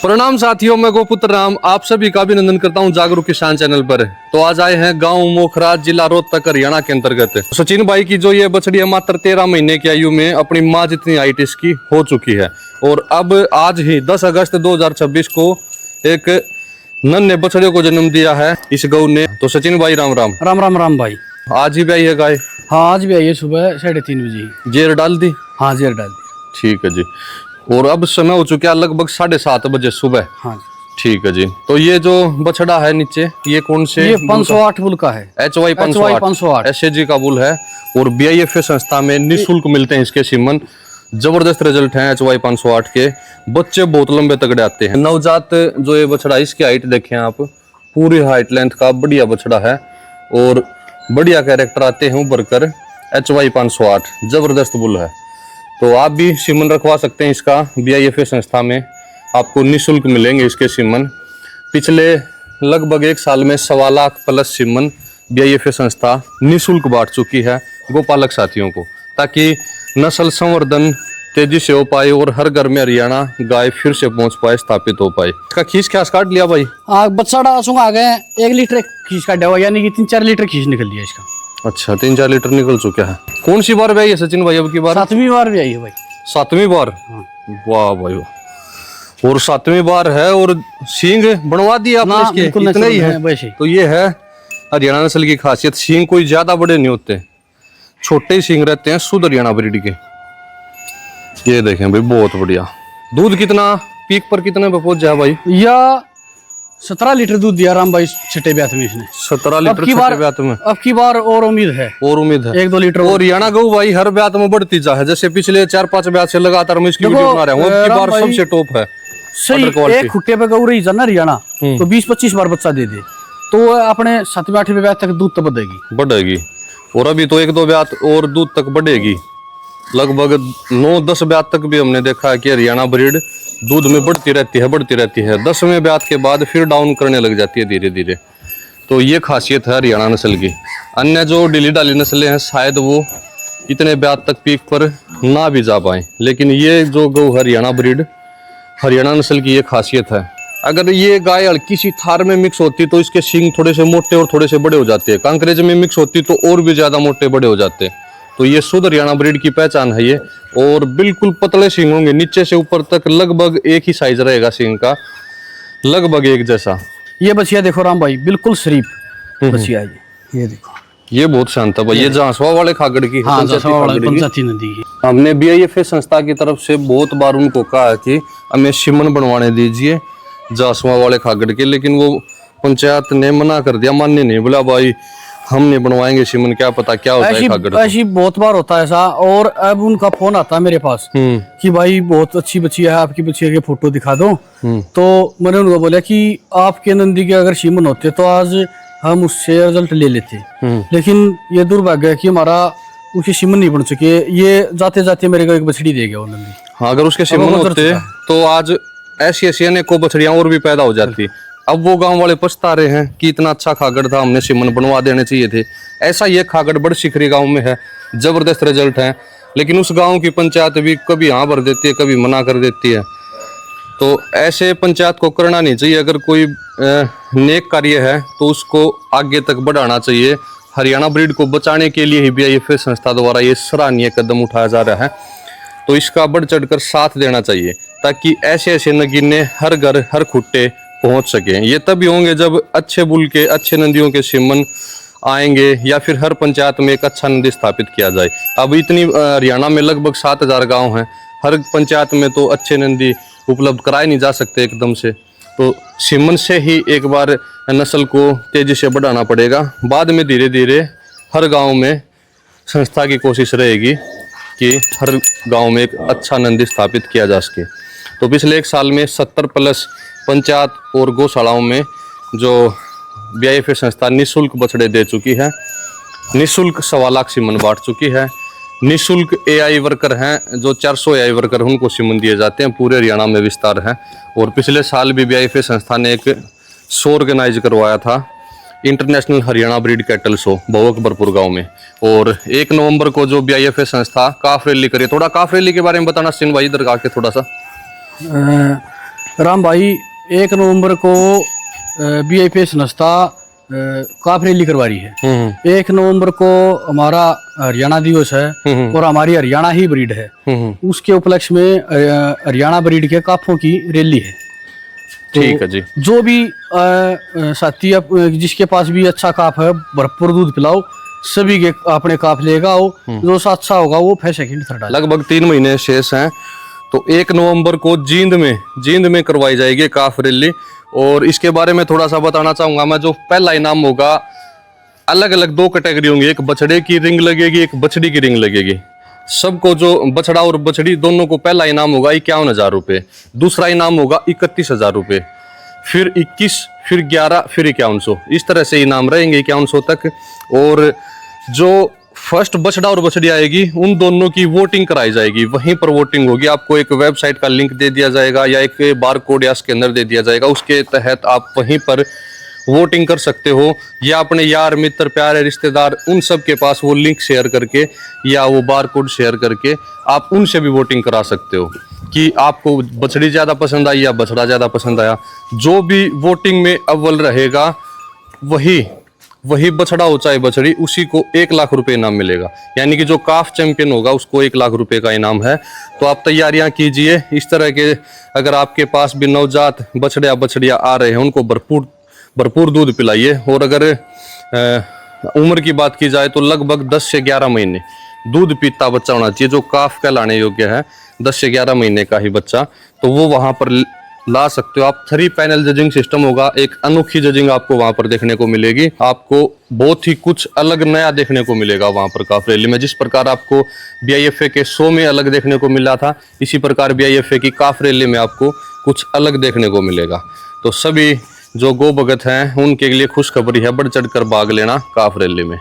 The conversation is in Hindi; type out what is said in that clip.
प्रणाम साथियों, मैं गोपुत्र राम आप सभी का अभिनंदन करता हूं जागरूक किसान चैनल पर। तो आज आए हैं गांव मोखरा, जिला रोहतक, हरियाणा के अंतर्गत। सचिन भाई की जो ये बछड़ी है मात्र 13 महीने की आयु में अपनी मां जितनी हाइट इसकी हो चुकी है और अब आज ही 10 अगस्त 2026 को एक नन्हे बछड़े को जन्म दिया है इस गौ ने। तो सचिन भाई राम राम। राम राम राम भाई। आज ही भी आई है गाय? हाँ आज भी आई है, सुबह 3:30 बजे। जेर डाल दी? हाँ जेर डाल दी। ठीक है जी। और अब समय हो चुका है लगभग 7:30 बजे सुबह। हाँ ठीक है जी। तो ये जो बछड़ा है नीचे, ये कौन से? ये 508 बुल का है। HY 508 SAG का बुल है और BIFA संस्था में निःशुल्क मिलते हैं इसके सीमन। जबरदस्त रिजल्ट हैं HY 508 के। बच्चे बहुत लंबे तगड़े आते हैं। नवजात जो ये बछड़ा, इसकी हाइट देखें आप, पूरी हाइट लेंथ का बढ़िया बछड़ा है और बढ़िया कैरेक्टर आते हैं उभर कर। HY 508 जबरदस्त बुल है। तो आप भी सीमन रखवा सकते हैं इसका। BIFA संस्था में आपको निःशुल्क मिलेंगे इसके सीमन। पिछले लगभग 1 साल में 1.25 लाख प्लस सीमन BIFA संस्था निःशुल्क बांट चुकी है गोपालक साथियों को, ताकि नस्ल संवर्धन तेजी से हो पाए और हर घर में हरियाणा गाय फिर से पहुंच पाए, स्थापित हो पाए। इसका खींच खास काट लिया भाई? बच्चा सुंग आ गए, 1 लीटर खींच का डेवा, यानी कि 3-4 लीटर खींच निकल लिया इसका। अच्छा, 3-4 लीटर निकल चुका है। कौन सी बार ब्याई है सचिन भाई अब की बार? 7वीं बार भी आई है भाई। 7वीं बार? वाह भाई वाह। और 7वीं बार है और सींग बनवा दिया आपने इसके? इतना ही है वैसे। तो ये है हरियाणा नस्ल की खासियत। सींग कोई ज्यादा बड़े नहीं होते, छोटे ही सींग रहते हैं, शुद्ध हरियाणा ब्रीड के। ये देखें भाई, बहुत बढ़िया। दूध कितना पीक पर कितने पे पहुंच जाए भाई? या 17 लीटर दूध दिया राम भाई छठे ब्यात में इसने। 17 लीटर छठे ब्यात में? अब की बार और उम्मीद है। और उम्मीद है 1-2 लीटर। और हरियाणा गौ भाई हर ब्यात में बढ़ती जा है। जैसे पिछले 4-5 ब्यात से लगातार मैं इसकी वीडियो बना रहा हूँ। अब की बार सबसे टॉप है। सही, एक खुट्टे पे गौ रही ना हरियाणा तो 20-25 बार बच्चा दे दे तो अपने 7वें-8वें ब्यात तक दूध तो बढ़ेगी। और अभी तो 1-2 ब्यात और दूध तक बढ़ेगी। लगभग 9-10 ब्यात तक भी हमने देखा है कि हरियाणा ब्रीड दूध में बढ़ती रहती है। 10वें ब्यात के बाद फिर डाउन करने लग जाती है धीरे धीरे। तो ये खासियत है हरियाणा नस्ल की। अन्य जो ढीली ढाली नस्लें हैं शायद वो इतने ब्यात तक पीक पर ना भी जा पाए, लेकिन ये जो गौ हरियाणा ब्रीड, हरियाणा नस्ल की ये खासियत है। अगर ये गाय हल्की सी थार में मिक्स होती तो इसके सींग थोड़े से मोटे और थोड़े से बड़े हो जाते हैं। कांकरेज में मिक्स होती तो और भी ज्यादा मोटे बड़े हो जाते हैं। तो ये शुद्ध हरियाणा ब्रीड की पहचान है ये। और बिल्कुल पतले सींग होंगे, नीचे से ऊपर तक लगभग एक ही साइज रहेगा सींग का, लगभग एक जैसा। ये बछिया देखो राम भाई, बिल्कुल शरीफ बछिया है ये देखो। ये बहुत शांत है भाई। ये जांसवा वाले खागड़ की हाँ, पंचायती नदी की। हमने BIFA संस्था की तरफ से बहुत बार उनको कहा कि हमें सीमन बनवाने दीजिए जांसवा वाले खागड़ के, लेकिन वो पंचायत ने मना कर दिया, मानने नहीं। बोला भाई हमने बनवाएंगे सीमन, क्या पता क्या होता है खागड़। ऐसी बहुत बार होता है ऐसा। और अब उनका फोन आता है मेरे पास कि भाई बहुत अच्छी बछिया है, आपकी बछिया के फोटो दिखा दो। तो मैंने उनको बोला कि आपके नंदी के अगर सीमन होते तो आज हम उससे रिजल्ट ले लेते, लेकिन ये दुर्भाग्य है कि हमारा उसके सीमन नहीं बन चुके। ये जाते जाते मेरे को एक बछड़ी दे गया वो नंदी। हाँ, अगर उसके सीमन होते तो आज ऐसी अनेकों बछड़ियां और भी पैदा हो जाती। अब वो गांव वाले पछता रहे हैं कि इतना अच्छा खागड़ था, हमने सीमन बनवा देने चाहिए थे। ऐसा ये खागड़ बड़ शिखरी गांव में है, जबरदस्त रिजल्ट है, लेकिन उस गांव की पंचायत भी कभी हाँ भर देती है, कभी मना कर देती है। तो ऐसे पंचायत को करना नहीं चाहिए। अगर कोई नेक कार्य है तो उसको आगे तक बढ़ाना चाहिए। हरियाणा ब्रीड को बचाने के लिए ही BIFA संस्था द्वारा ये सराहनीय कदम उठाया जा रहा है। तो इसका बढ़ चढ़कर साथ देना चाहिए, ताकि ऐसे नगीने हर घर हर खुट्टे पहुंच सके। ये तभी होंगे जब अच्छे बुल के, अच्छे नंदियों के सीमन आएंगे, या फिर हर पंचायत में एक अच्छा नंदी स्थापित किया जाए। अब इतनी हरियाणा में लगभग 7000 गांव हैं, हर पंचायत में तो अच्छे नंदी उपलब्ध कराए नहीं जा सकते एकदम से। तो सीमन से ही एक बार नस्ल को तेजी से बढ़ाना पड़ेगा। बाद में धीरे धीरे हर गांव में संस्था की कोशिश रहेगी कि हर गांव में एक अच्छा नंदी स्थापित किया जा सके। तो पिछले 1 साल में 70 प्लस पंचायत और गौशालाओं में जो BIFA संस्था निःशुल्क बछड़े दे चुकी है, निःशुल्क 1.25 लाख सीमन बांट चुकी है। निःशुल्क AI वर्कर हैं, जो 400 AI वर्कर उनको सीमन दिए जाते हैं, पूरे हरियाणा में विस्तार है। और पिछले साल भी BIFA संस्था ने एक शो ऑर्गेनाइज करवाया था, international Haryana breed cattle show, भवक भरपूर गाँव में। और 1 नवंबर को जो BIFA संस्था काफ रैली करी, थोड़ा काफ रैली के बारे में बताना सिंह भाई, इधर आके थोड़ा सा। राम भाई 1 नवंबर को BIP संस्था काफ रैली करवा रही है। 1 नवंबर को हमारा हरियाणा दिवस है और हमारी हरियाणा ही ब्रीड है। उसके उपलक्ष्य में हरियाणा ब्रीड के काफों की रैली है। तो ठीक है जी। जो भी साथी जिसके पास भी अच्छा काफ है, भरपूर दूध पिलाओ, सभी के अपने काफ लेगा आओ, जो अच्छा होगा वो फर्स्ट सेकंड थर्ड। लगभग 3 महीने शेष हैं, तो 1 नवंबर को जींद में करवाई जाएगी काफ रैली। और इसके बारे में थोड़ा सा बताना चाहूंगा मैं। जो पहला इनाम होगा, अलग अलग 2 कैटेगरी होंगी, एक बछड़े की रिंग लगेगी, एक बछड़ी की रिंग लगेगी। सबको जो बछड़ा और बछड़ी दोनों को पहला इनाम होगा 51,000 रुपये, दूसरा इनाम होगा 31,000 रुपये, फिर 21, फिर 11, फिर 5100, इस तरह से इनाम रहेंगे 5100 तक। और जो फर्स्ट बछड़ा और बछड़ी आएगी उन दोनों की वोटिंग कराई जाएगी, वहीं पर वोटिंग होगी। आपको एक वेबसाइट का लिंक दे दिया जाएगा या एक बार कोड या स्कैनर दे दिया जाएगा, उसके तहत आप वहीं पर वोटिंग कर सकते हो, या अपने यार मित्र प्यारे रिश्तेदार उन सब के पास वो लिंक शेयर करके या वो बार कोड शेयर करके आप उनसे भी वोटिंग करा सकते हो कि आपको बछड़ी ज़्यादा पसंद आई या बछड़ा ज़्यादा पसंद आया। जो भी वोटिंग में अव्वल रहेगा वही बछड़ा हो चाहे बछड़ी, उसी को 1 लाख रुपए इनाम मिलेगा। यानी कि जो काफ चैंपियन होगा उसको 1 लाख रुपए का इनाम है। तो आप तैयारियां कीजिए इस तरह के। अगर आपके पास भी नवजात बछड़े या बछड़ियां आ रहे हैं उनको भरपूर दूध पिलाइए। और अगर उम्र की बात की जाए तो लगभग 10 से 11 महीने दूध पीता बच्चा होना चाहिए, जो काफ कहलाने योग्य है। 10 से 11 महीने का ही बच्चा, तो वो वहां पर ला सकते हो आप। 3 पैनल जजिंग सिस्टम होगा, एक अनोखी जजिंग आपको वहां पर देखने को मिलेगी। आपको बहुत ही कुछ अलग नया देखने को मिलेगा वहां पर काफ रैली में। जिस प्रकार आपको BIFA के शो में अलग देखने को मिला था, इसी प्रकार BIFA की काफ रैली में आपको कुछ अलग देखने को मिलेगा। तो सभी जो गो भगत हैं उनके लिए खुशखबरी है, बढ़ चढ़ कर भाग लेना काफ रैली में।